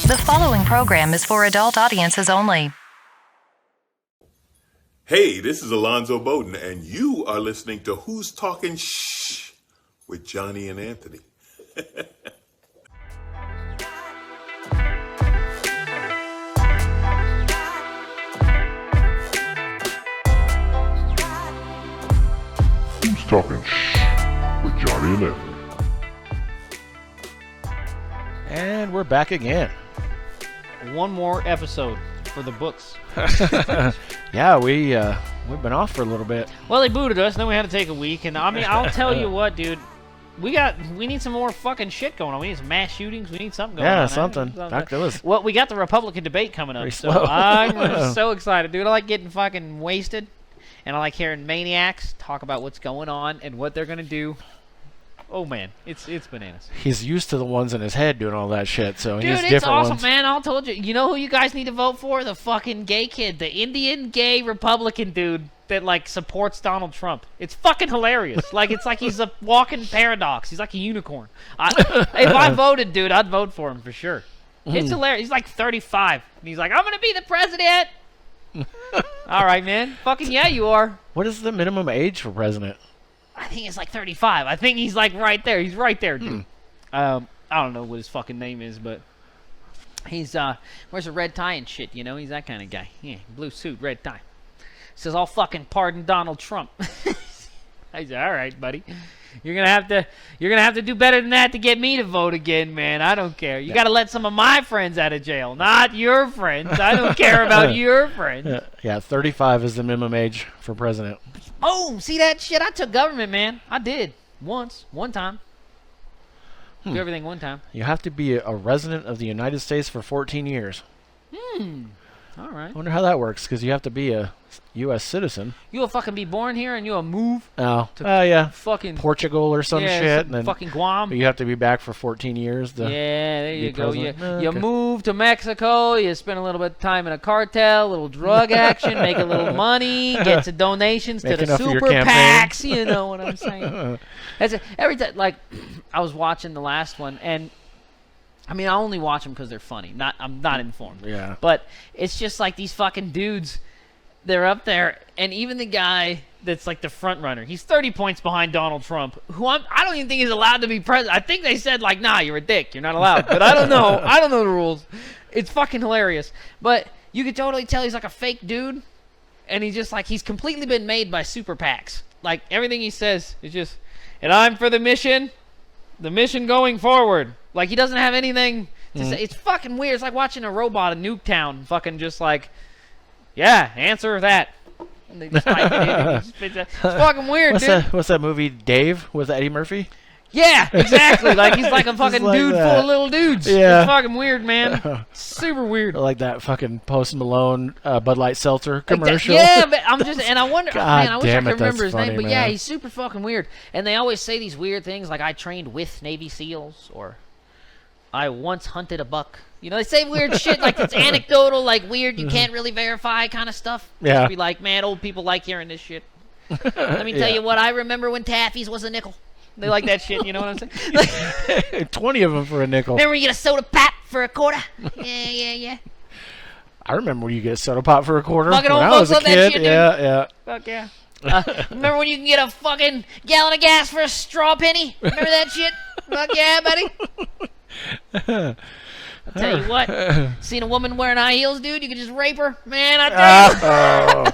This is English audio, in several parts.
The following program is for adult audiences only. Hey, this is Alonzo Bowden, and you are listening to Who's Talking Shh with Johnny and Anthony. Who's Talking Shh with Johnny and Anthony. And we're back again. One more episode for the books. Yeah, we've been off for a little bit. Well, they booted us, and then we had to take a week. And I mean, I'll tell you what, dude. We need some more fucking shit going on. We need some mass shootings. We need something going on. Yeah, something. Well, we got the Republican debate coming up. So slow. I'm so excited, dude. I like getting fucking wasted, and I like hearing maniacs talk about what's going on and what they're gonna do. Oh man, it's bananas. He's used to the ones in his head doing all that shit, so Dude, he's it's different awesome, ones. man. I told you. You know who you guys need to vote for? The fucking gay kid, the Indian gay Republican dude that like supports Donald Trump. It's fucking hilarious. Like it's like he's a walking paradox. He's like a unicorn. If I voted, dude, I'd vote for him for sure. It's hilarious. He's like 35, and he's like, "I'm gonna be the president." All right, man. Fucking yeah, you are. What is the minimum age for president? I think it's like 35. I think he's like right there. He's right there, dude. I don't know what his fucking name is, but he's wears a red tie and shit, you know? He's that kind of guy. Yeah, blue suit, red tie. Says, "I'll fucking pardon Donald Trump." I said, "All right, buddy. You're gonna have to do better than that to get me to vote again, man. I don't care. You gotta let some of my friends out of jail, not your friends. I don't care about your friends." Yeah, 35 is the minimum age for president. Oh, see that shit? I took government, man. I did. One time. Do everything one time. You have to be a resident of the United States for 14 years. All right. I wonder how that works, because you have to be a U.S. citizen. You'll fucking be born here and you'll move Oh, to yeah. fucking Portugal or some shit. And then fucking Guam. you have to be back for 14 years. Yeah, there you go. You president. you Okay. move to Mexico, you spend a little bit of time in a cartel, a little drug action, make a little money, get to donations Make to the enough for your super campaign. PACs, you know what I'm saying? Every time, like, I was watching the last one, and I mean, I only watch them because they're funny. I'm not informed. Yeah. But it's just like these fucking dudes, they're up there, and even the guy that's like the front runner, he's 30 points behind Donald Trump, who I don't even think is allowed to be president. I think they said like, "Nah, you're a dick, you're not allowed." But I don't know. I don't know the rules. It's fucking hilarious. But you could totally tell he's like a fake dude, and he's completely been made by super PACs. Like everything he says is just, "And I'm for the mission going forward." Like he doesn't have anything to say. It's fucking weird. It's like watching a robot in Nuketown fucking just like, "Yeah, answer that." And they just type it in and it just spits out. It's fucking weird, dude. What's that movie, Dave, with Eddie Murphy? Yeah, exactly. Like he's like a fucking like dude that. full of little dudes. Yeah. It's fucking weird, man. Super weird. Like that fucking Post Malone Bud Light Seltzer commercial. Yeah, but I'm just, and I wonder, God man, I wish I damn it, could remember that's his name, funny, but yeah, man. he's super fucking weird. And they always say these weird things like, "I trained with Navy SEALs," or "I once hunted a buck." You know, they say weird shit like it's anecdotal, like weird, you can't really verify kind of stuff. Yeah. Just be like, "Man, old people like hearing this shit." Let me tell you what, I remember when Taffy's was a nickel. They like that shit, you know what I'm saying? Like, 20 of them for a nickel. remember you get a soda pop for a quarter? Yeah. I remember when you get a soda pop for a quarter. Fucking when old I was folks a love that kid. shit, dude. Yeah. Fuck yeah. Remember when you can get a fucking gallon of gas for a straw penny? Remember that shit? Fuck yeah, buddy. I'll tell you what. Seen a woman wearing high heels, dude? You could just rape her. Man, I tell you.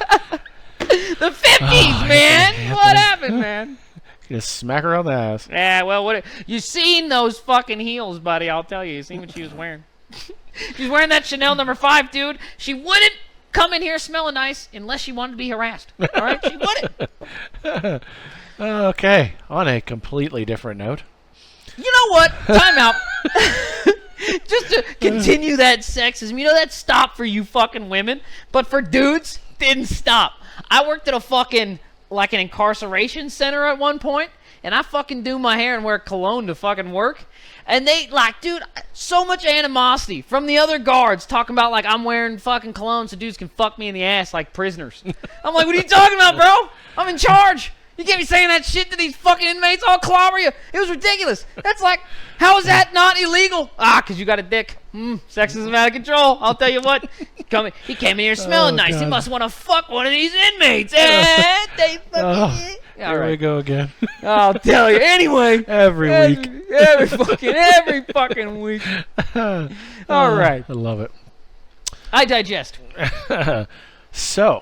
The 50s, man. What happened, man? Just smack her on the ass. Yeah, well, you seen those fucking heels, buddy. I'll tell you. You seen what she was wearing. She was wearing that Chanel number 5, dude. She wouldn't come in here smelling nice unless she wanted to be harassed. All right? She wouldn't. Okay, on a completely different note. You know what? Time out. Just to continue that sexism. You know that stopped for you fucking women, but for dudes, didn't stop. I worked at a fucking, like an incarceration center at one point, and I fucking do my hair and wear cologne to fucking work. And they, like, dude, so much animosity from the other guards talking about, like, I'm wearing fucking cologne so dudes can fuck me in the ass like prisoners. I'm like, what are you talking about, bro? I'm in charge. You can't be saying that shit to these fucking inmates. I'll clobber you. It was ridiculous. That's like, how is that not illegal? Because you got a dick. Sexism out of control. I'll tell you what. He came in here smelling nice. God. He must want to fuck one of these inmates. And they fucking... Here we go again. I'll tell you. Anyway. Every week. Every fucking week. All right. I love it. I digest. So,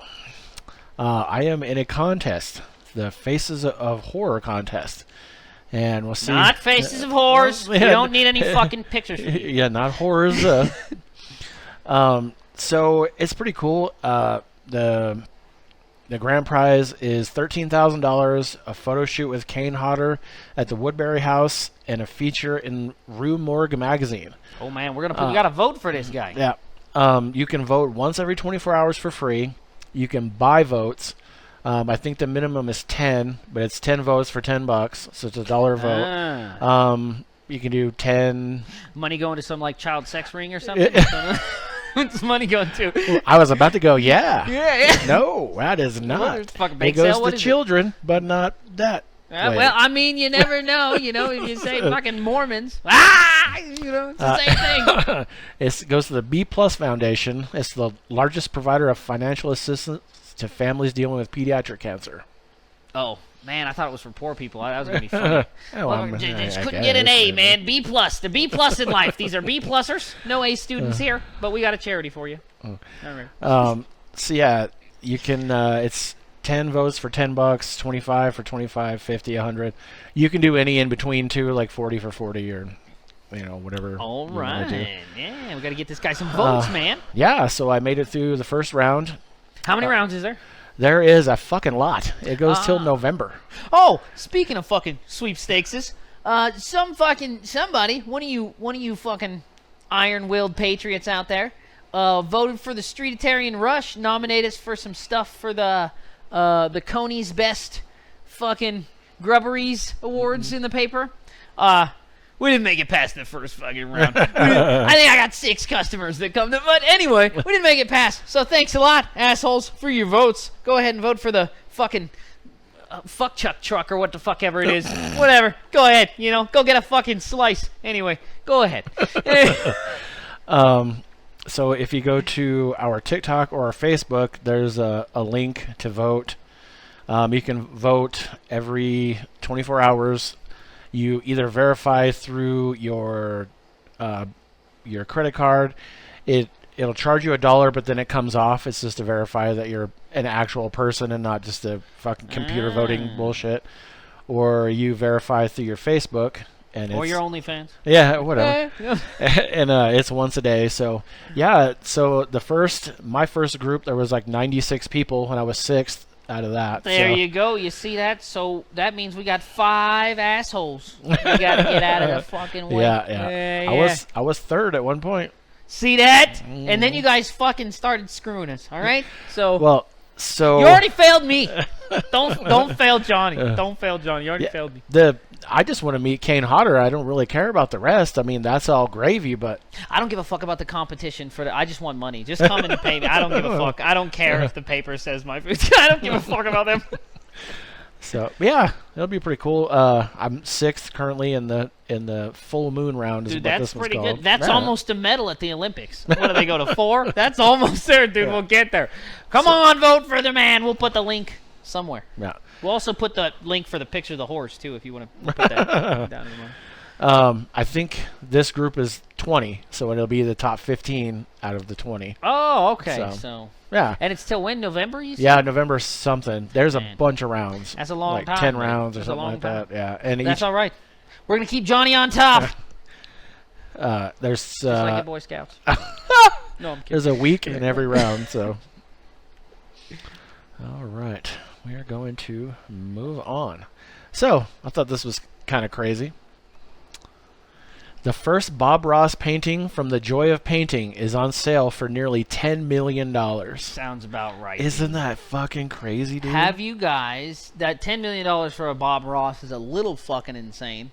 I am in a contest. The Faces of Horror contest. And we'll see. Not Faces of Horrors. We don't need any fucking pictures from you. Yeah, not horrors. So it's pretty cool. The grand prize is $13,000, a photo shoot with Kane Hodder at the Woodbury House, and a feature in Rue Morgue magazine. Oh man, we gotta vote for this guy. Yeah. You can vote once every 24 hours for free. You can buy votes. I think the minimum is 10, but it's 10 votes for $10, so it's $1 a vote. You can do 10. Money going to some like child sex ring or something. What's money going to? I was about to go, yeah. Yeah. No, that is not. It's a fucking It bake goes sale? What to is it? children, but not that. way. Well, I mean, you never know. You know, if you say fucking Mormons, you know, it's the same thing. It goes to the B Plus Foundation. It's the largest provider of financial assistance to families dealing with pediatric cancer. Oh man, I thought it was for poor people. That was gonna be funny. Just couldn't get an A, man. B plus. The B plus in life. These are B plusers. No A students here, but we got a charity for you. All right. So yeah, you can. It's 10 votes for $10, 25 for 25, 50, 100. You can do any in between too, like 40 for 40 or whatever. All you wanna do. right. Yeah, we got to get this guy some votes, man. Yeah, so I made it through the first round. How many rounds is there? There is a fucking lot. It goes till November. Oh, speaking of fucking sweepstakeses, somebody, one of you fucking iron-willed patriots out there, voted for the Streetitarian Rush, nominated us for some stuff for the Coney's Best fucking Grubberies Awards in the paper. We didn't make it past the first fucking round. I think I got 6 customers that come to, but anyway, we didn't make it past. So thanks a lot, assholes, for your votes. Go ahead and vote for the fucking fuck chuck truck or what the fuck ever it is. Whatever. Go ahead. Go get a fucking slice. Anyway, go ahead. So if you go to our TikTok or our Facebook, there's a link to vote. You can vote every 24 hours. You either verify through your credit card. It'll charge you $1, but then it comes off. It's just to verify that you're an actual person and not just a fucking computer voting bullshit. Or you verify through your Facebook. Or your OnlyFans. Yeah, whatever. And it's once a day. So yeah. So my first group, there was like 96 people, and I was 6th out of that. There you go. You see that? So that means we got 5 assholes. We got to get out of the fucking way. Yeah. I was 3rd at one point. See that? And then you guys fucking started screwing us. All right. So. Well. So. You already failed me. Don't fail Johnny. Don't fail Johnny. You already failed me. I just want to meet Kane Hodder. I don't really care about the rest. I mean, that's all gravy, but... I don't give a fuck about the competition. I just want money. Just come and pay me. I don't give a fuck. I don't care if the paper says my food. I don't give a fuck about them. So, yeah, it'll be pretty cool. I'm 6th currently in the full moon round. Dude, that's pretty good. That's almost a medal at the Olympics. What do they go to 4? That's almost there, dude. Yeah. We'll get there. Come on, vote for the man. We'll put the link somewhere. Yeah. We'll also put the link for the picture of the horse, too, if you want to put that down in the line. I think this group is 20, so it'll be the top 15 out of the 20. Oh, okay. So yeah. And it's till when? November, you said? Yeah, November something. There's a bunch of rounds. That's a long time. Like 10 rounds or something like that. Yeah. And that's all right. We're going to keep Johnny on top. There's... Just like the Boy Scouts. No, I'm kidding. There's a week in every round, so... All right. We are going to move on. So, I thought this was kind of crazy. The first Bob Ross painting from The Joy of Painting is on sale for nearly $10 million. Sounds about right. Isn't that fucking crazy, dude? Have you guys... That $10 million for a Bob Ross is a little fucking insane.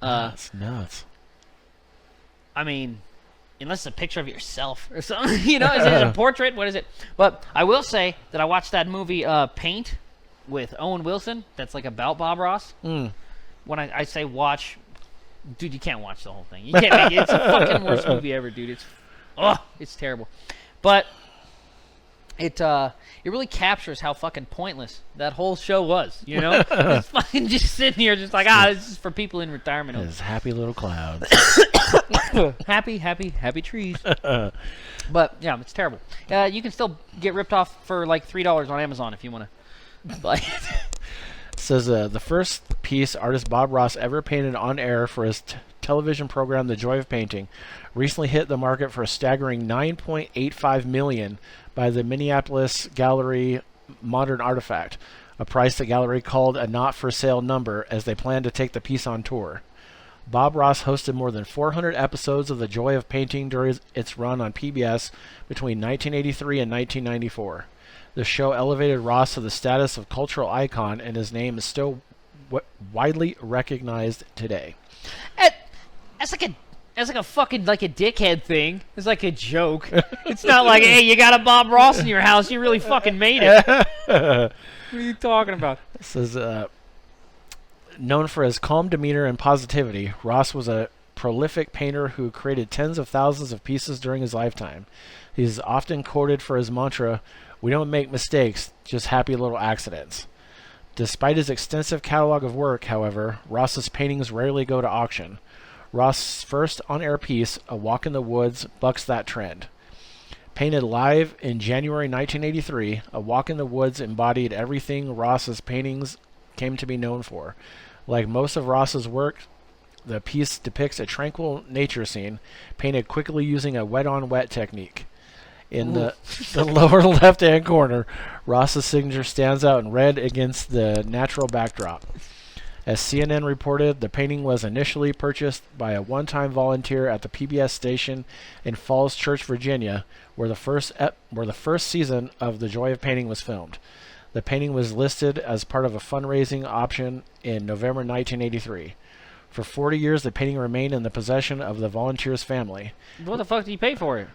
That's nuts. I mean... Unless it's a picture of yourself or something. Is it a portrait? What is it? But I will say that I watched that movie, Paint. with Owen Wilson. That's like about Bob Ross. When I say watch, dude, you can't watch the whole thing. You can't make it. It's the fucking worst movie ever, dude. It's terrible. But it really captures how fucking pointless that whole show was, you know? It's fucking just sitting here just like, this is for people in retirement. Those happy little clouds. happy trees. But, yeah, it's terrible. You can still get ripped off for like $3 on Amazon if you want to buy it. It says the first piece artist Bob Ross ever painted on air for his television program The Joy of Painting recently hit the market for a staggering $9.85 million by the Minneapolis gallery Modern Artifact, a price the gallery called a not-for-sale number as they planned to take the piece on tour. Bob Ross hosted more than 400 episodes of The Joy of Painting during its run on PBS between 1983 and 1994. The show elevated Ross to the status of cultural icon, and his name is still widely recognized today. That's like a fucking like a dickhead thing. It's like a joke. It's not like, hey, you got a Bob Ross in your house. You really fucking made it. What are you talking about? This is known for his calm demeanor and positivity. Ross was a prolific painter who created tens of thousands of pieces during his lifetime. He's often quoted for his mantra, "We don't make mistakes, just happy little accidents." Despite his extensive catalog of work, however, Ross's paintings rarely go to auction. Ross's first on-air piece, A Walk in the Woods, bucks that trend. Painted live in January 1983, A Walk in the Woods embodied everything Ross's paintings came to be known for. Like most of Ross's work, the piece depicts a tranquil nature scene, painted quickly using a wet-on-wet technique. In the lower left-hand corner, Ross's signature stands out in red against the natural backdrop. As CNN reported, the painting was initially purchased by a one-time volunteer at the PBS station in Falls Church, Virginia, where the first season of The Joy of Painting was filmed. The painting was listed as part of a fundraising option in November 1983. For 40 years, the painting remained in the possession of the volunteer's family. What the fuck did you pay for it?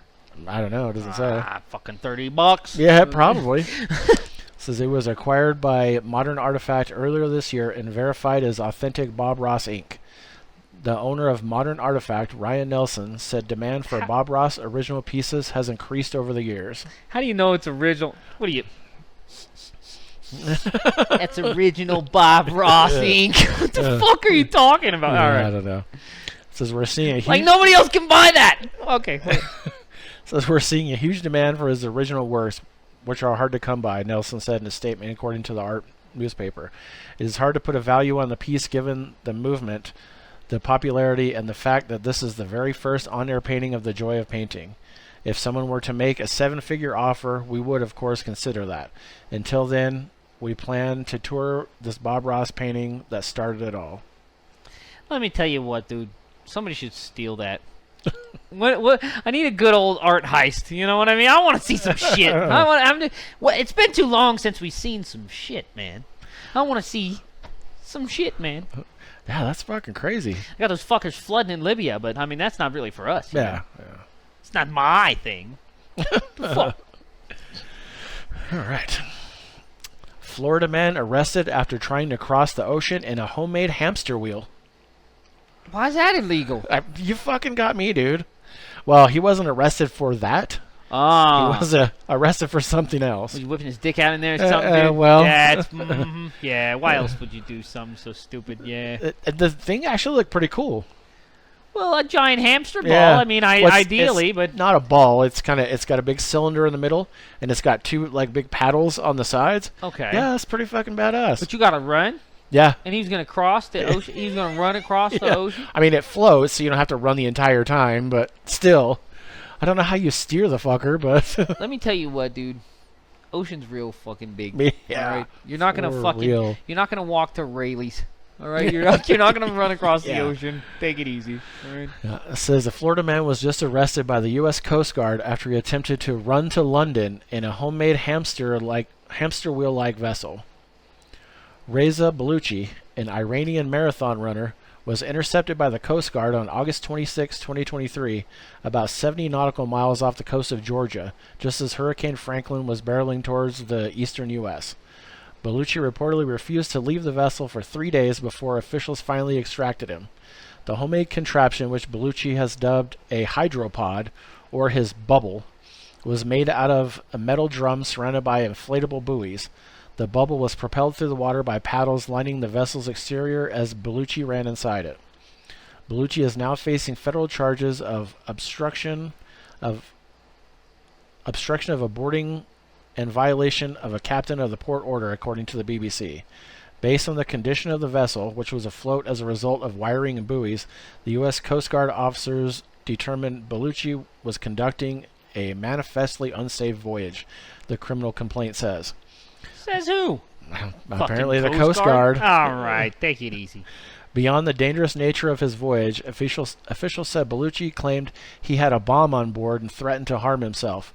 I don't know. It doesn't say. Fucking $30. Yeah, probably. Says it was acquired by Modern Artifact earlier this year and verified as authentic Bob Ross ink. The owner of Modern Artifact, Ryan Nelson, said demand for Bob Ross original pieces has increased over the years. How do you know it's original? What do you... That's original Bob Ross ink. What the fuck are you talking about? Yeah, all right. I don't know. It says we're seeing a huge... Like nobody else can buy that. Okay. Says we're seeing a huge demand for his original works, which are hard to come by, Nelson said in a statement according to the Art newspaper. It is hard to put a value on the piece given the movement, the popularity, and the fact that this is the very first on-air painting of The Joy of Painting. If someone were to make a 7-figure offer, we would, of course, consider that. Until then, we plan to tour this Bob Ross painting that started it all. Let me tell you what, dude. Somebody should steal that. What? I need a good old art heist. You know what I mean? I want to see some shit. It's been too long since we've seen some shit, man. I want to see some shit, man. Yeah, that's fucking crazy. I got those fuckers flooding in Libya, but I mean that's not really for us. Yeah. It's not my thing. Fuck. All right. Florida man arrested after trying to cross the ocean in a homemade hamster wheel. Why is that illegal? You fucking got me, dude. Well, he wasn't arrested for that. Oh. He was arrested for something else. Was he whipping his dick out in there or something, dude? Well. Yeah, yeah, why else would you do something so stupid? Yeah. The thing actually looked pretty cool. Well, a giant hamster ball. Yeah. I mean, ideally, but not a ball. It's got a big cylinder in the middle, and it's got two like big paddles on the sides. Okay. Yeah, that's pretty fucking badass. But you got to run. Yeah. And he's gonna cross the ocean. He's gonna run across the ocean. I mean, it floats, so you don't have to run the entire time. But still, I don't know how you steer the fucker. But let me tell you what, dude. Ocean's real fucking big. Yeah. All right? You're not gonna real. You're not gonna walk to Rayleigh's. All right, you're not gonna run across the ocean. Take it easy. All right. It says a Florida man was just arrested by the U.S. Coast Guard after he attempted to run to London in a homemade hamster wheel-like vessel. Reza Baluchi, an Iranian marathon runner, was intercepted by the Coast Guard on August 26, 2023, about 70 nautical miles off the coast of Georgia, just as Hurricane Franklin was barreling towards the eastern U.S. Bellucci reportedly refused to leave the vessel for 3 days before officials finally extracted him. The homemade contraption, which Bellucci has dubbed a hydropod, or his bubble, was made out of a metal drum surrounded by inflatable buoys. The bubble was propelled through the water by paddles lining the vessel's exterior as Bellucci ran inside it. Bellucci is now facing federal charges of obstruction of boarding and violation of a captain of the port order, according to the BBC. Based on the condition of the vessel, which was afloat as a result of wiring and buoys, the U.S. Coast Guard officers determined Bellucci was conducting a manifestly unsafe voyage, the criminal complaint says. Says who? Apparently the Fucking Coast Guard. All right, take it easy. Beyond the dangerous nature of his voyage, officials said Bellucci claimed he had a bomb on board and threatened to harm himself.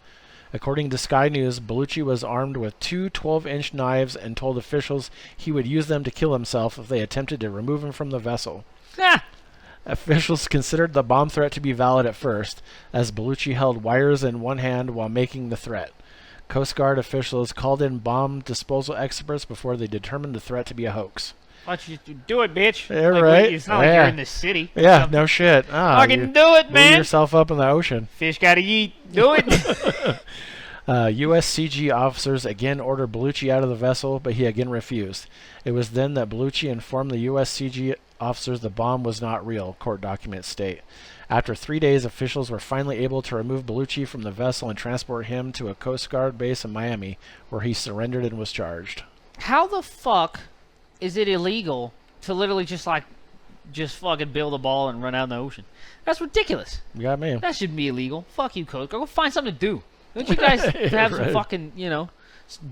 According to Sky News, Bellucci was armed with 2 12-inch knives and told officials he would use them to kill himself if they attempted to remove him from the vessel. Ah! Officials considered the bomb threat to be valid at first, as Bellucci held wires in one hand while making the threat. Coast Guard officials called in bomb disposal experts before they determined the threat to be a hoax. Why don't you do it, bitch? Yeah, like, right. It's not like you're in the city. Yeah, no shit. Fucking do it, blew man. yourself up in the ocean. Fish gotta eat. Do it. USCG officers again ordered Bellucci out of the vessel, but he again refused. It was then that Bellucci informed the USCG officers the bomb was not real, court documents state. After 3 days, officials were finally able to remove Bellucci from the vessel and transport him to a Coast Guard base in Miami, where he surrendered and was charged. How the fuck is it illegal to literally just fucking build a ball and run out in the ocean? That's ridiculous. You got me. That shouldn't be illegal. Fuck you, Coast Guard. Go find something to do. Don't you guys have some Right. fucking,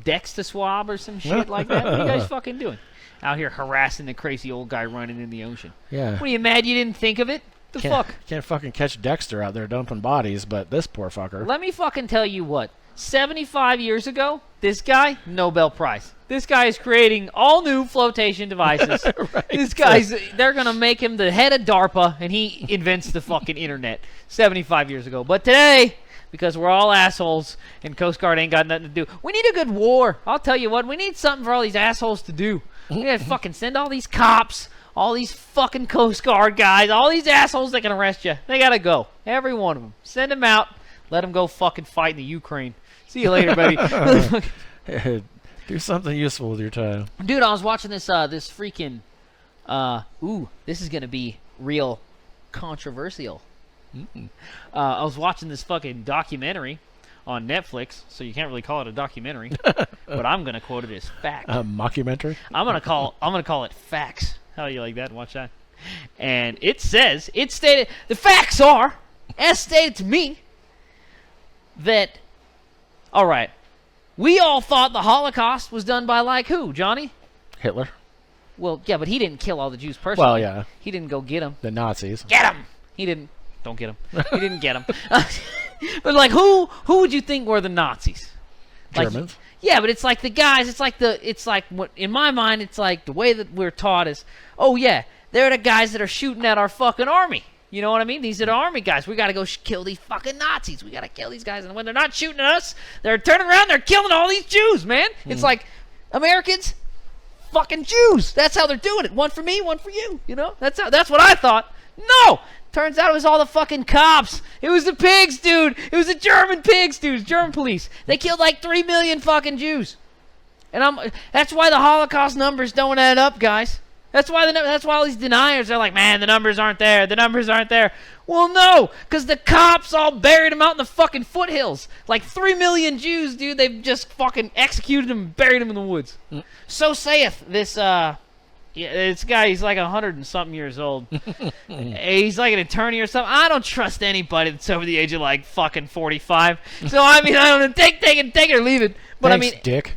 decks to swab or some shit like that? What are you guys fucking doing? Out here harassing the crazy old guy running in the ocean. Yeah. What are you mad you didn't think of it? The fuck? Can't fucking catch Dexter out there dumping bodies, but this poor fucker. Let me fucking tell you what. 75 years ago, this guy, Nobel Prize. This guy is creating all new flotation devices. Right. This guy's, they're going to make him the head of DARPA, and he invents the fucking internet 75 years ago. But today, because we're all assholes and Coast Guard ain't got nothing to do, we need a good war. I'll tell you what, we need something for all these assholes to do. We gotta fucking send all these cops, all these fucking Coast Guard guys, all these assholes that can arrest you. They gotta go. Every one of them. Send them out. Let them go fucking fight in the Ukraine. See you later, buddy. Do something useful with your time. Dude, I was watching this this freaking this is gonna be real controversial. I was watching this fucking documentary on Netflix, so you can't really call it a documentary, but I'm gonna quote it as fact. Mockumentary? I'm gonna call it facts. How do you like that? Watch that. And it stated, the facts are, as stated to me, that, all right, we all thought the Holocaust was done by, like, who, Johnny? Hitler? Well, yeah, but he didn't kill all the Jews personally. Well, yeah. He didn't go get them. The Nazis. Get him! He didn't. Don't get him. He didn't get him. But, like, who would you think were the Nazis? Like, Germans? Yeah, but it's like the guys, it's like what, in my mind, it's like the way that we're taught is, oh yeah, they're the guys that are shooting at our fucking army. You know what I mean? These are the army guys. We gotta go kill these fucking Nazis. We gotta kill these guys. And when they're not shooting at us, they're turning around, they're killing all these Jews, man. It's like, Americans, fucking Jews. That's how they're doing it. One for me, one for you. You know? That's what I thought. No! Turns out it was all the fucking cops. It was the pigs, dude. It was the German pigs, dude. German police. They killed like 3 million fucking Jews. And that's why the Holocaust numbers don't add up, guys. That's why all these deniers are like, man, the numbers aren't there. The numbers aren't there. Well, no, because the cops all buried them out in the fucking foothills. Like 3 million Jews, dude. They've just fucking executed them and buried them in the woods. So saith this, this guy, he's like 100 and something years old. He's like an attorney or something. I don't trust anybody that's over the age of like fucking 45. So I mean, I don't know, take it or leave it. But Thanks, I mean, Dick.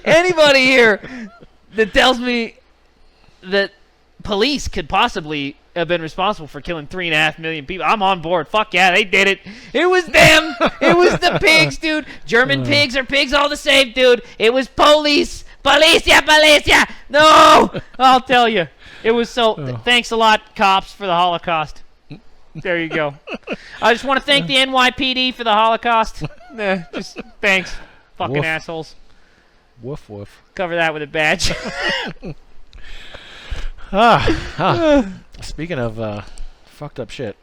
Anybody here that tells me that police could possibly have been responsible for killing 3.5 million people, I'm on board. Fuck yeah, they did it. It was them. It was the pigs, dude. German pigs are pigs all the same, dude. It was police. Policia! No! I'll tell you. It was so... Thanks a lot, cops, for the Holocaust. There you go. I just want to thank the NYPD for the Holocaust. Just thanks. Fucking Woof. assholes. Woof woof. Cover that with a badge. Speaking of fucked up shit.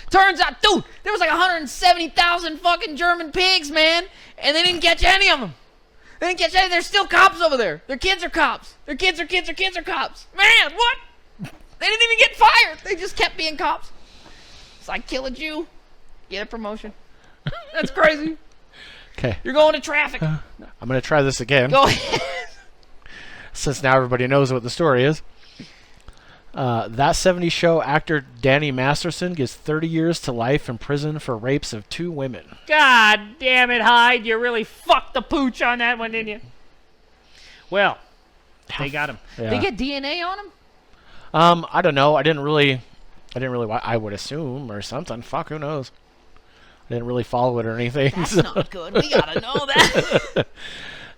Turns out, dude, there was like 170,000 fucking German pigs, man, and they didn't catch any of them. They didn't catch any. There's still cops over there. Their kids are cops. Their kids are cops. Man, what? They didn't even get fired. They just kept being cops. It's like kill a Jew, get a promotion. That's crazy. Okay. You're going to traffic. I'm going to try this again. Go ahead. Since now everybody knows what the story is. That 70s show actor Danny Masterson gets 30 years to life in prison for rapes of 2 women. God damn it, Hyde. You really fucked the pooch on that one, didn't you? Well, they got him. Yeah. They get DNA on him? I don't know. I didn't really I would assume or something. Fuck, who knows? I didn't really follow it or anything. That's not good. We gotta know that.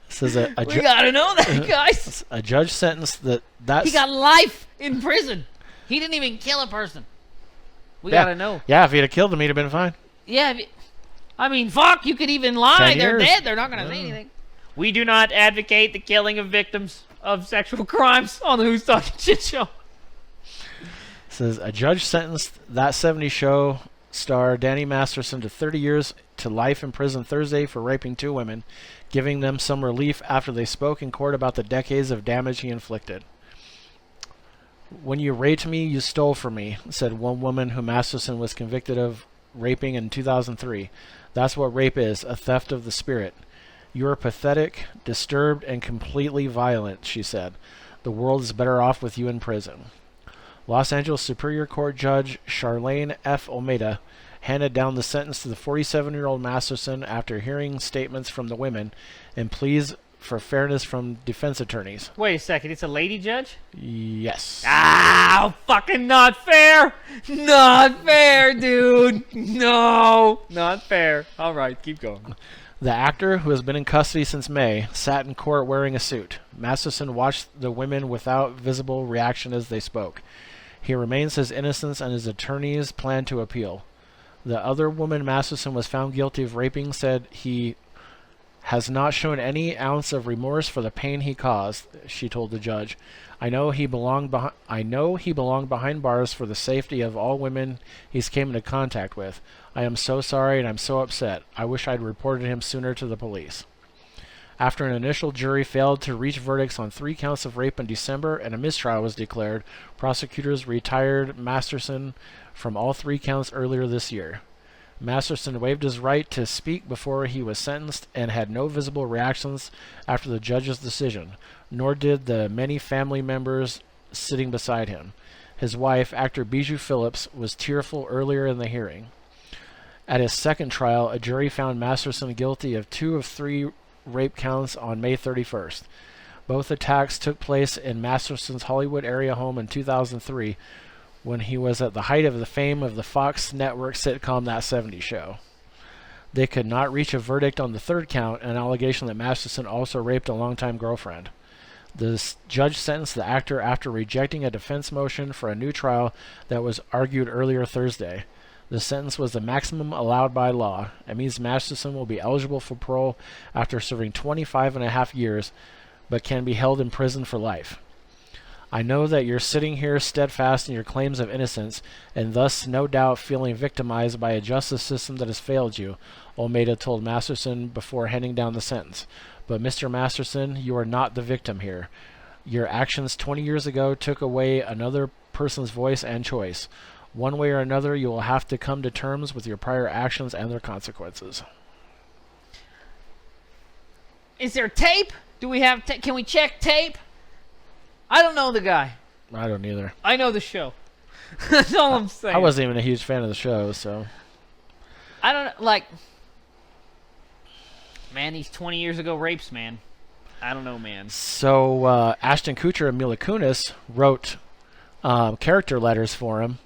Says We gotta know that, guys. a judge sentenced that He got life in prison. He didn't even kill a person. We gotta know. Yeah, if he'd have killed him, he'd have been fine. Yeah, I mean, fuck, you could even lie. 10 They're years. dead. They're not gonna say anything. We do not advocate the killing of victims of sexual crimes on the Who's Talking Shit show. Says a judge sentenced that 70s show star Danny Masterson to 30 years to life in prison Thursday for raping 2 women, giving them some relief after they spoke in court about the decades of damage he inflicted. When you raped me, you stole from me, said one woman who Masterson was convicted of raping in 2003. That's what rape is, a theft of the spirit. You are pathetic, disturbed, and completely violent, she said. The world is better off with you in prison. Los Angeles Superior Court Judge Charlene F. Olmeda handed down the sentence to the 47-year-old Masterson after hearing statements from the women and pleas for fairness from defense attorneys. Wait a second, it's a lady judge? Yes. Ah, fucking not fair. Not fair, dude. No, not fair. All right, keep going. The actor, who has been in custody since May, sat in court wearing a suit. Masterson watched the women without visible reaction as they spoke. He remains his innocence and his attorneys plan to appeal. The other woman Masterson was found guilty of raping said he has not shown any ounce of remorse for the pain he caused, she told the judge. I know he belonged behind bars for the safety of all women he's came into contact with. I am so sorry and I'm so upset. I wish I'd reported him sooner to the police. After an initial jury failed to reach verdicts on 3 counts of rape in December and a mistrial was declared, prosecutors retired Masterson from all 3 counts earlier this year. Masterson waived his right to speak before he was sentenced and had no visible reactions after the judge's decision, nor did the many family members sitting beside him. His wife, actor Bijou Phillips, was tearful earlier in the hearing. At his second trial, a jury found Masterson guilty of 2 of 3 rape counts on May 31st. Both attacks took place in Masterson's Hollywood area home in 2003, when he was at the height of the fame of the Fox network sitcom That 70s Show. They could not reach a verdict on the 3rd count, an allegation that Masterson also raped a longtime girlfriend. The judge sentenced the actor after rejecting a defense motion for a new trial that was argued earlier Thursday. The sentence was the maximum allowed by law. It means Masterson will be eligible for parole after serving 25.5 years, but can be held in prison for life. I know that you're sitting here steadfast in your claims of innocence, and thus no doubt feeling victimized by a justice system that has failed you, Olmeda told Masterson before handing down the sentence. But Mr. Masterson, you are not the victim here. Your actions 20 years ago took away another person's voice and choice. One way or another, you will have to come to terms with your prior actions and their consequences. Is there tape? Do we have can we check tape? I don't know the guy. I don't either. I know the show. That's all I'm saying. I wasn't even a huge fan of the show, so. I don't like. Man, these 20 years ago rapes, man. I don't know, man. So Ashton Kutcher and Mila Kunis wrote character letters for him,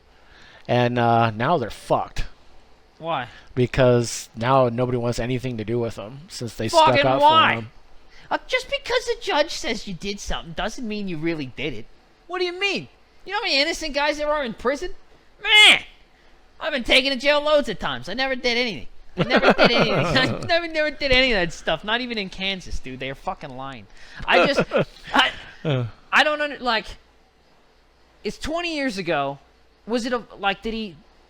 and now they're fucked. Why? Because now nobody wants anything to do with them since they Fucking stuck up why? for him. Just because the judge says you did something doesn't mean you really did it. What do you mean? You know how many innocent guys there are in prison? Man, I've been taken to jail loads of times. I never did anything. I never did anything. I never did any of that stuff. Not even in Kansas, dude. They're fucking lying. I don't like. It's 20 years ago. Was it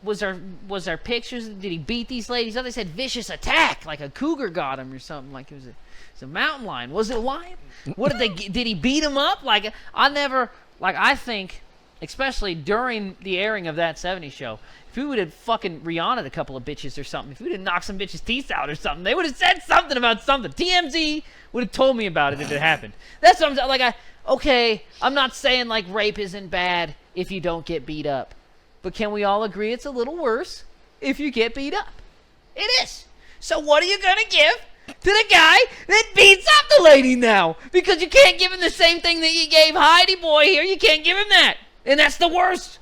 was there pictures? Did he beat these ladies up? They said vicious attack, like a cougar got him or something. Like it was a mountain lion. Was it a lion? What did he beat him up? Like I think, especially during the airing of that 70s show, if we would have fucking Rihanna a couple of bitches or something, if we would have knocked some bitches' teeth out or something, they would have said something about something. TMZ would have told me about it if it happened. That's what I'm like. Okay, I'm not saying like rape isn't bad if you don't get beat up, but can we all agree it's a little worse if you get beat up? It is. So what are you gonna give to the guy that beats up the lady now? Because you can't give him the same thing that you gave Heidi boy here. You can't give him that, and that's the worst.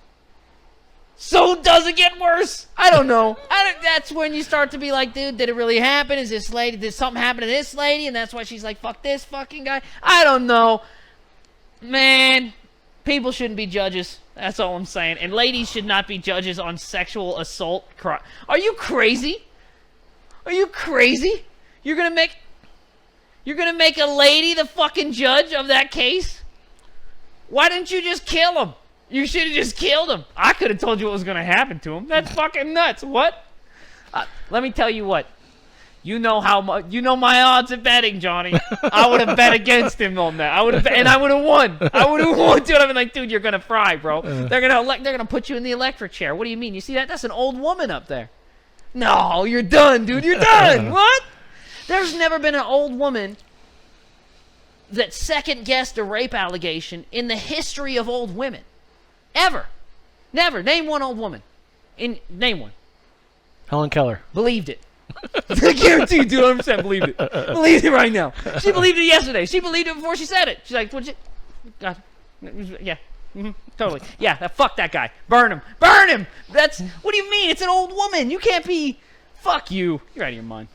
So does it get worse? I don't know. That's when you start to be like, dude, did it really happen? Did something happen to this lady? And that's why she's like, fuck this fucking guy? I don't know. Man, people shouldn't be judges. That's all I'm saying. And ladies should not be judges on sexual assault crime. Are you crazy? Are you crazy? You're gonna make a lady the fucking judge of that case? Why didn't you just kill him? You should have just killed him. I could have told you what was going to happen to him. That's fucking nuts. What? Let me tell you what. You know my odds of betting, Johnny. I would have bet against him on that. I would have won. I would have won, dude. I've been like, dude, you're gonna fry, bro. They're gonna put you in the electric chair. What do you mean? You see that? That's an old woman up there. No, you're done, dude. You're done. What? There's never been an old woman that second-guessed a rape allegation in the history of old women. Ever. Never. Name one old woman. Name one. Helen Keller. Believed it. I guarantee you, dude, 100% believed it. Believed it right now. She believed it yesterday. She believed it before she said it. She's like, what'd you... God. Yeah. Totally. Yeah, fuck that guy. Burn him. Burn him! What do you mean? It's an old woman. You can't be... Fuck you. You're out of your mind.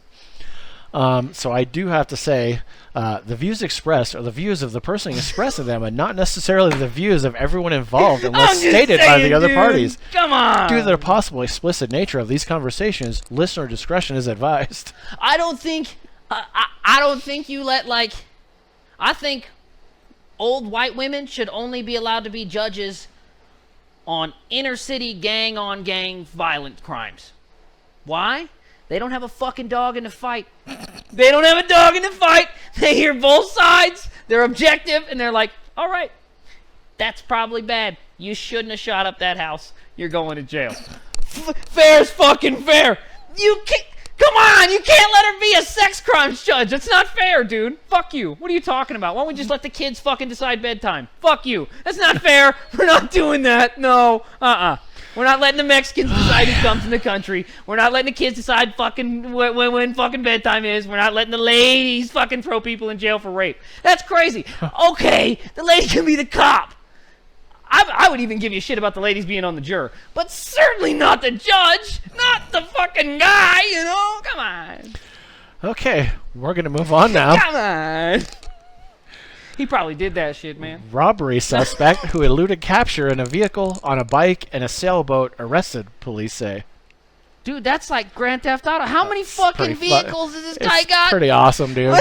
So I do have to say, the views expressed are the views of the person expressing them, and not necessarily the views of everyone involved, unless stated by the other parties. Come on. Due to the possible explicit nature of these conversations, listener discretion is advised. I don't think you let I think old white women should only be allowed to be judges on inner city gang-on-gang violent crimes. Why? They don't have a fucking dog in the fight. They don't have a dog in the fight. They hear both sides. They're objective, and they're like, all right, that's probably bad. You shouldn't have shot up that house. You're going to jail. Fair's fucking fair. You can't... Come on, you can't let her be a sex crimes judge. That's not fair, dude. Fuck you. What are you talking about? Why don't we just let the kids fucking decide bedtime? Fuck you. That's not fair. We're not doing that. No. We're not letting the Mexicans decide who comes in the country. We're not letting the kids decide fucking when fucking bedtime is. We're not letting the ladies fucking throw people in jail for rape. That's crazy. Okay, the lady can be the cop. I would even give you shit about the ladies being on the juror. But certainly not the judge. Not the fucking guy, you know? Come on. Okay, we're going to move on now. Come on. He probably did that shit, man. Robbery suspect who eluded capture in a vehicle, on a bike, and a sailboat arrested, police say. Dude, that's like Grand Theft Auto. How many fucking vehicles has this guy got? Pretty awesome, dude.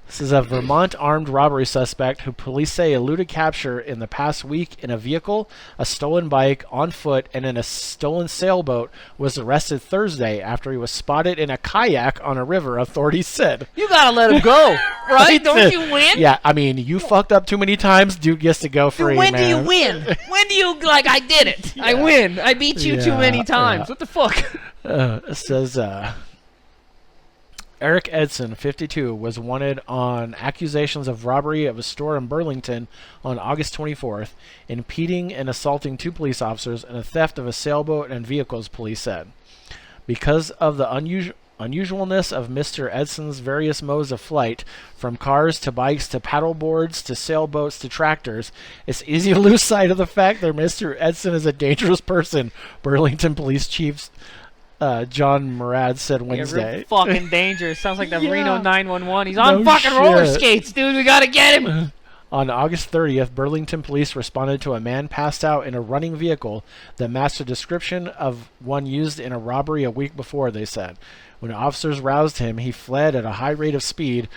This is a Vermont armed robbery suspect who police say eluded capture in the past week in a vehicle, a stolen bike, on foot, and in a stolen sailboat. Was arrested Thursday after he was spotted in a kayak on a river, authorities said. You gotta let him go, right? Don't you win? Yeah, I mean, you fucked up too many times, dude gets to go free, when man. do you win? When do you, I did it. Yeah. I win. I beat you too many times. Yeah. What the fuck? It says, Eric Edson, 52, was wanted on accusations of robbery of a store in Burlington on August 24th, impeding and assaulting 2 police officers, and a theft of a sailboat and vehicles, police said. Because of the unusualness of Mr. Edson's various modes of flight, from cars to bikes to paddle boards to sailboats to tractors, it's easy to lose sight of the fact that Mr. Edson is a dangerous person, Burlington Police Chief John Murad said Wednesday. Real fucking dangerous. Sounds like the Reno 911. He's on fucking roller skates, dude. We gotta get him. On August 30th, Burlington police responded to a man passed out in a running vehicle that matched a description of one used in a robbery a week before, they said. When officers roused him, he fled at a high rate of speed,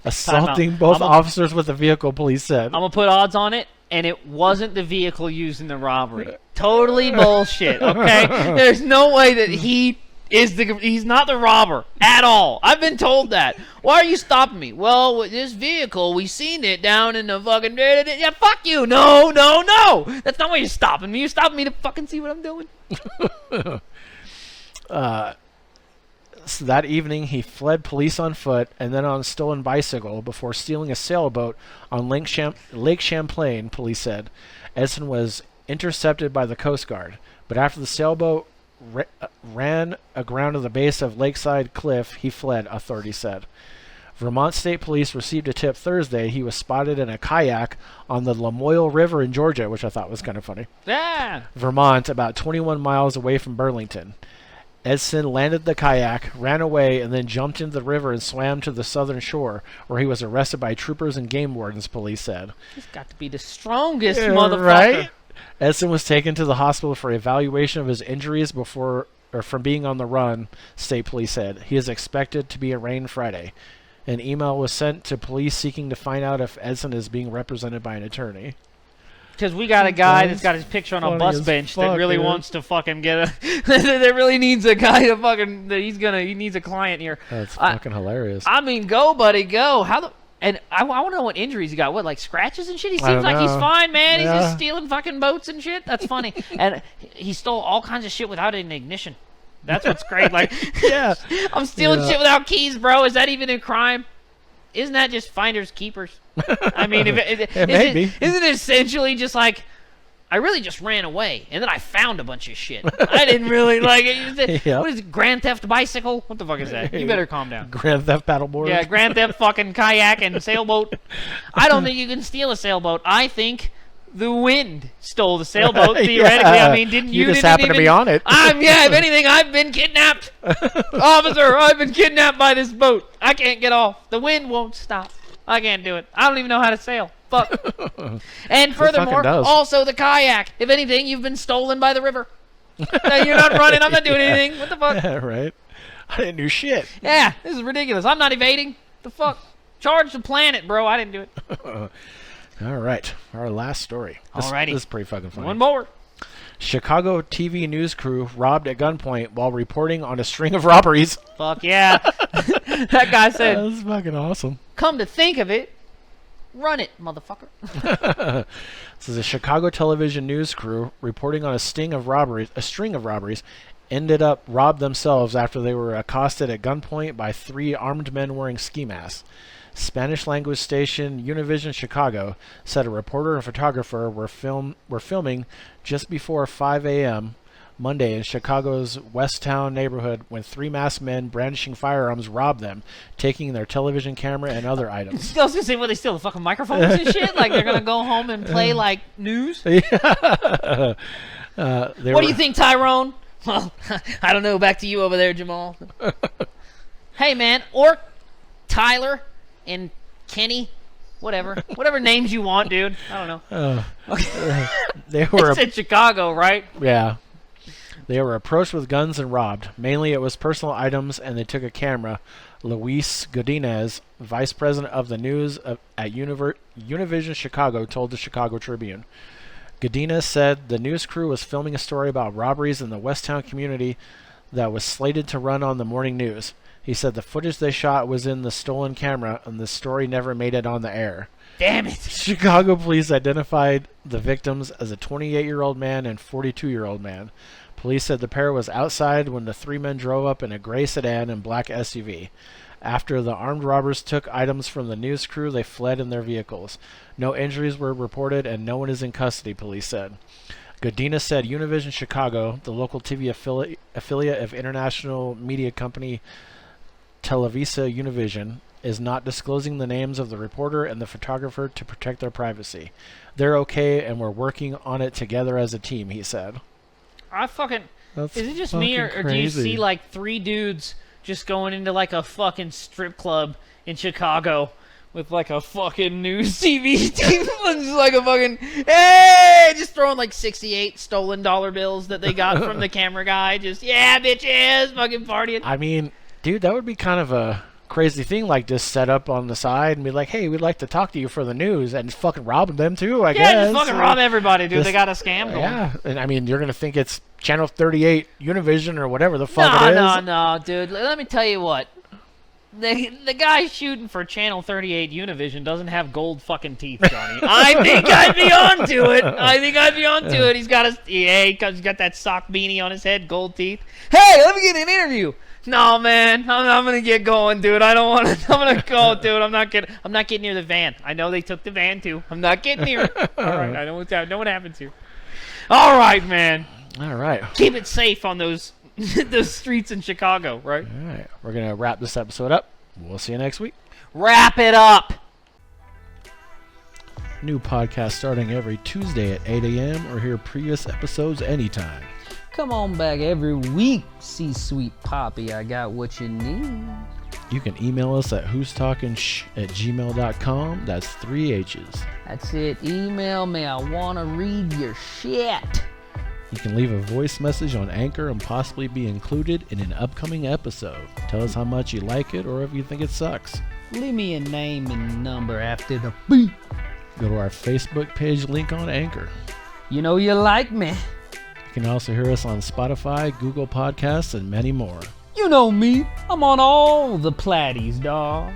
assaulting both officers with the vehicle, police said. I'm going to put odds on it, and it wasn't the vehicle used in the robbery. Totally bullshit, okay? There's no way that he's not the robber at all. I've been told that. Why are you stopping me? Well, with this vehicle, we seen it down in the fucking... Yeah, fuck you. No. That's not why you're stopping me. You're stopping me to fucking see what I'm doing. So that evening, he fled police on foot and then on a stolen bicycle before stealing a sailboat on Lake Champlain, police said. Edson was intercepted by the Coast Guard, but after the sailboat ran aground at the base of Lakeside Cliff, he fled, authorities said. Vermont State Police received a tip Thursday he was spotted in a kayak on the Lamoille River in Georgia, which I thought was kind of funny. Yeah. Vermont, about 21 miles away from Burlington. Edson landed the kayak, ran away, and then jumped into the river and swam to the southern shore, where he was arrested by troopers and game wardens, police said. He's got to be the strongest motherfucker. Right? Edson was taken to the hospital for evaluation of his injuries from being on the run, state police said. He is expected to be arraigned Friday. An email was sent to police seeking to find out if Edson is being represented by an attorney. Because we got a guy that's got his picture on a bus bench that really wants to fucking get a... that really needs a guy to fucking... He needs a client here. That's fucking hilarious. I mean, go, buddy, go. And I want to know what injuries he got. What, like scratches and shit? He seems like he's fine, man. Yeah. He's just stealing fucking boats and shit. That's funny. And he stole all kinds of shit without an ignition. That's what's great. Like, yeah, I'm stealing shit without keys, bro. Is that even a crime? Isn't that just finders keepers? I mean, maybe. Isn't it essentially just like, I really just ran away, and then I found a bunch of shit. I didn't really like it. Yep. What is it, Grand Theft Bicycle? What the fuck is that? You better calm down. Grand Theft Paddleboard? Yeah, Grand Theft fucking kayak and sailboat. I don't think you can steal a sailboat. I think the wind stole the sailboat, theoretically. Yeah. I mean, you just happen to be on it. If anything, I've been kidnapped. Officer, I've been kidnapped by this boat. I can't get off. The wind won't stop. I can't do it. I don't even know how to sail. Fuck. And furthermore, also the kayak. If anything, you've been stolen by the river. No, you're not running. I'm not doing anything. What the fuck? Yeah, right. I didn't do shit. Yeah, this is ridiculous. I'm not evading. The fuck? Charge the planet, bro. I didn't do it. All right. Our last story. Alrighty. This is pretty fucking funny. One more. Chicago TV news crew robbed at gunpoint while reporting on a string of robberies. Fuck yeah. That guy said. That's fucking awesome. Come to think of it, run it, motherfucker. This is a Chicago television news crew reporting on a string of robberies ended up robbed themselves after they were accosted at gunpoint by 3 armed men wearing ski masks. Spanish language station Univision Chicago said a reporter and photographer were filming just before 5 a.m. Monday in Chicago's Westtown neighborhood when 3 masked men brandishing firearms robbed them, taking their television camera and other items. I was going to say, what, they steal the fucking microphones and shit? Like they're going to go home and play like news? Yeah. What do you think, Tyrone? Well, I don't know. Back to you over there, Jamal. Hey, man. Or Tyler and Kenny. Whatever names you want, dude. I don't know. Okay. They were it's in Chicago, right? Yeah. They were approached with guns and robbed. Mainly it was personal items, and they took a camera. Luis Godinez, vice president of the news at Univision Chicago, told the Chicago Tribune. Godinez said the news crew was filming a story about robberies in the Westtown community that was slated to run on the morning news. He said the footage they shot was in the stolen camera, and the story never made it on the air. Damn it. Chicago police identified the victims as a 28-year-old man and 42-year-old man. Police said the pair was outside when the 3 men drove up in a gray sedan and black SUV. After the armed robbers took items from the news crew, they fled in their vehicles. No injuries were reported, and no one is in custody, police said. Godinez said Univision Chicago, the local TV affiliate of international media company Televisa Univision, is not disclosing the names of the reporter and the photographer to protect their privacy. They're okay, and we're working on it together as a team, he said. Is it just me, or do you see like 3 dudes just going into like a fucking strip club in Chicago with like a fucking news TV team, just like a fucking hey, just throwing like 68 stolen dollar bills that they got from the camera guy. Just yeah, bitches, fucking partying. I mean, dude, that would be kind of a crazy thing, like just set up on the side and be like, hey, we'd like to talk to you for the news, and fucking rob them too, I guess. Yeah, just fucking rob everybody, dude. They got a scam going. Yeah, and I mean, you're going to think it's Channel 38 Univision or whatever the fuck it is. No, dude. Let me tell you what. The guy shooting for Channel 38 Univision doesn't have gold fucking teeth, Johnny. I think I'd be onto it. He's got he's got that sock beanie on his head, gold teeth. Hey, let me get an interview. No, man, I'm gonna get going, dude. I don't want to. I'm gonna go, dude. I'm not getting near the van. I know they took the van too. I'm not getting near it. All right, I know what happens here. All right, man. All right. Keep it safe on those streets in Chicago, right? All right. We're gonna wrap this episode up. We'll see you next week. Wrap it up. New podcast starting every Tuesday at 8 a.m. or hear previous episodes anytime. Come on back every week, C-Sweet Poppy. I got what you need. You can email us at who'stalkingshh@gmail.com. That's 3 H's. That's it. Email me. I want to read your shit. You can leave a voice message on Anchor and possibly be included in an upcoming episode. Tell us how much you like it or if you think it sucks. Leave me a name and number after the beep. Go to our Facebook page, link on Anchor. You know you like me. You can also hear us on Spotify, Google Podcasts, and many more. You know me. I'm on all the platties, dawg.